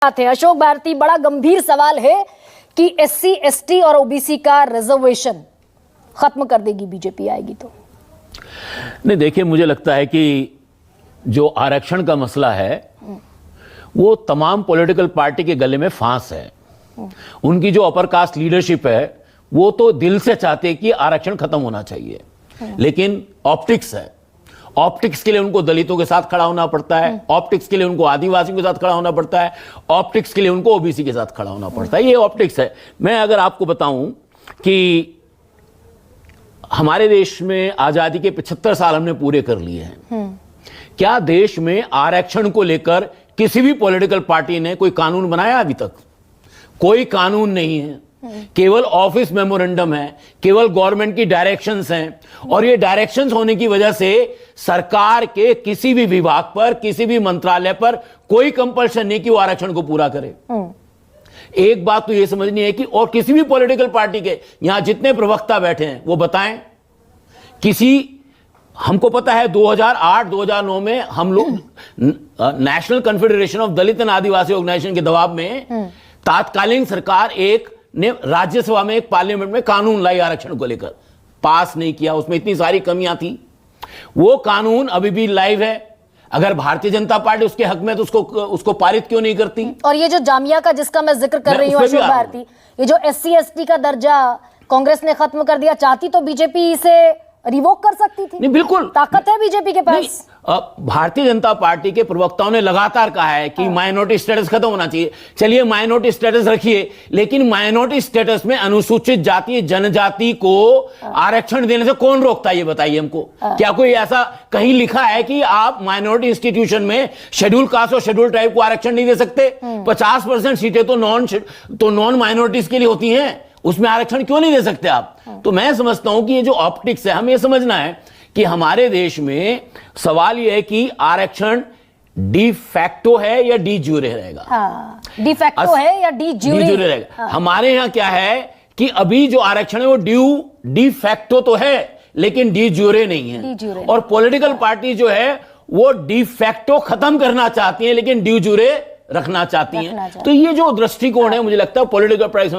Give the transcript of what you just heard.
बात है अशोक भारती, बड़ा गंभीर सवाल है कि एससी एसटी और ओबीसी का रिजर्वेशन खत्म कर देगी बीजेपी आएगी तो। नहीं, देखिए, मुझे लगता है कि जो आरक्षण का मसला है वो तमाम पॉलिटिकल पार्टी के गले में फांस है। उनकी जो अपर कास्ट लीडरशिप है वो तो दिल से चाहते हैं कि आरक्षण खत्म होना चाहिए, लेकिन ऑप्टिक्स है। ऑप्टिक्स के लिए उनको दलितों के साथ खड़ा होना पड़ता है, ऑप्टिक्स के लिए उनको आदिवासियों के साथ खड़ा होना पड़ता है, ऑप्टिक्स के लिए उनको ओबीसी के साथ खड़ा होना पड़ता है। ये ऑप्टिक्स है। मैं अगर आपको बताऊं कि हमारे देश में आजादी के 75 साल हमने पूरे कर लिए हैं, क्या देश में आरक्षण को लेकर किसी भी पॉलिटिकल पार्टी ने कोई कानून बनाया? अभी तक कोई कानून नहीं है, केवल ऑफिस मेमोरेंडम है, केवल गवर्नमेंट की डायरेक्शंस हैं, और ये डायरेक्शंस होने की वजह से सरकार के किसी भी विभाग पर, किसी भी मंत्रालय पर कोई कंपल्शन नहीं कि वो आरक्षण को पूरा करे। एक बात तो ये समझनी है कि और किसी भी पॉलिटिकल पार्टी के यहां जितने प्रवक्ता बैठे हैं वो बताएं, हमको पता है 2008-2009 में हम लोग national confederation of Dalit and Adivasi organisation के दबाव में तात्कालीन सरकार ने राज्यसभा में एक पार्लियामेंट में कानून लाई आरक्षण को लेकर, पास नहीं किया। उसमें इतनी सारी कमियां थी। वो कानून अभी भी लाइव है। अगर भारतीय जनता पार्टी उसके हक में तो उसको पारित क्यों नहीं करती? और ये जो जामिया का जिसका मैं जिक्र कर रही हूं अशोक भारती, ये जो एससी एसटी का दर्जा कांग्रेस ने खत्म कर दिया, चाहती तो बीजेपी इसे रिवोक कर सकती थी। नहीं, बिल्कुल ताकत है बीजेपी के पास। भारतीय जनता पार्टी के प्रवक्ताओं ने लगातार कहा है कि माइनॉरिटी स्टेटस खत्म होना चाहिए। चलिए, माइनॉरिटी स्टेटस रखिए, लेकिन माइनॉरिटी स्टेटस में अनुसूचित जाति जनजाति को आरक्षण देने से कौन रोकता है? ये बताइए हमको। क्या कोई ऐसा कहीं लिखा है कि आप माइनॉरिटी इंस्टीट्यूशन में शेड्यूल कास्ट और शेड्यूल ट्राइब को आरक्षण नहीं दे सकते? 50% सीटें तो नॉन माइनॉरिटीज के लिए होती हैं, उसमें आरक्षण क्यों नहीं दे सकते आप? तो मैं समझता हूं कि ये जो ऑप्टिक्स है, हमें समझना है कि हमारे देश में सवाल यह है कि आरक्षण डी फैक्टो है या डी ज्यूरे रहेगा। डी फैक्टो है या डी ज्यूरे रहेगा। हमारे यहां क्या है कि अभी जो आरक्षण है वो डी फैक्टो तो है, लेकिन डी ज्यूरे नहीं है। और पॉलिटिकल पार्टी जो है वो डी फैक्टो खत्म करना चाहती है, लेकिन डी ज्यूरे रखना चाहती हैं। तो ये जो दृष्टिकोण है, मुझे लगता है पॉलिटिकल